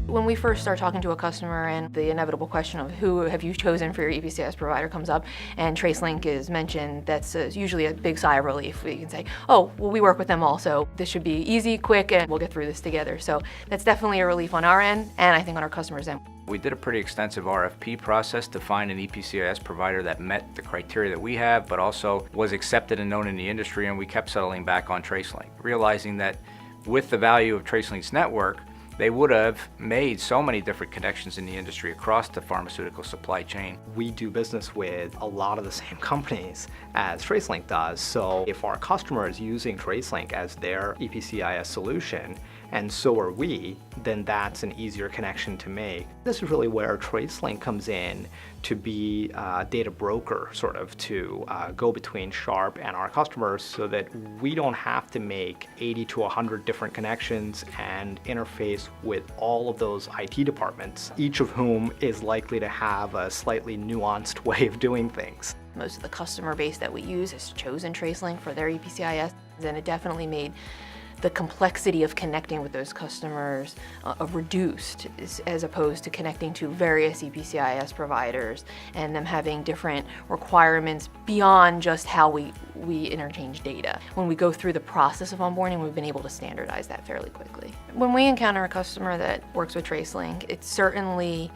When we first start talking to a customer and the inevitable question of who have you chosen for your EPCIS provider comes up and TraceLink is mentioned, that's usually a big sigh of relief. We can say, oh, well, we work with them also. This should be easy, quick, and we'll get through this together. So that's definitely a relief on our end, and I think on our customers' end. We did a pretty extensive RFP process to find an EPCIS provider that met the criteria that we have, but also was accepted and known in the industry, and we kept settling back on TraceLink, realizing that with the value of TraceLink's network, they would have made so many different connections in the industry across the pharmaceutical supply chain. We do business with a lot of the same companies as TraceLink does, so if our customer is using TraceLink as their EPCIS solution, and so are we, then that's an easier connection to make. This is really where TraceLink comes in to be a data broker, sort of, to go between Sharp and our customers so that we don't have to make 80 to 100 different connections and interface with all of those IT departments, each of whom is likely to have a slightly nuanced way of doing things. Most of the customer base that we use has chosen TraceLink for their EPCIS, and it definitely made the complexity of connecting with those customers reduced, as opposed to connecting to various EPCIS providers and them having different requirements beyond just how we interchange data. When we go through the process of onboarding, we've been able to standardize that fairly quickly. When we encounter a customer that works with TraceLink, it's certainly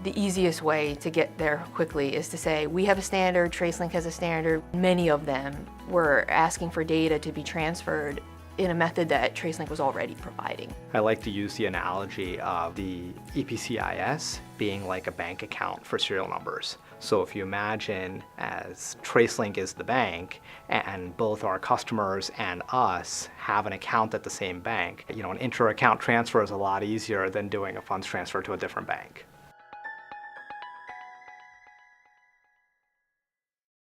the easiest way to get there quickly is to say, we have a standard, TraceLink has a standard. Many of them were asking for data to be transferred in a method that TraceLink was already providing. I like to use the analogy of the EPCIS being like a bank account for serial numbers. So if you imagine as TraceLink is the bank and both our customers and us have an account at the same bank, an inter-account transfer is a lot easier than doing a funds transfer to a different bank.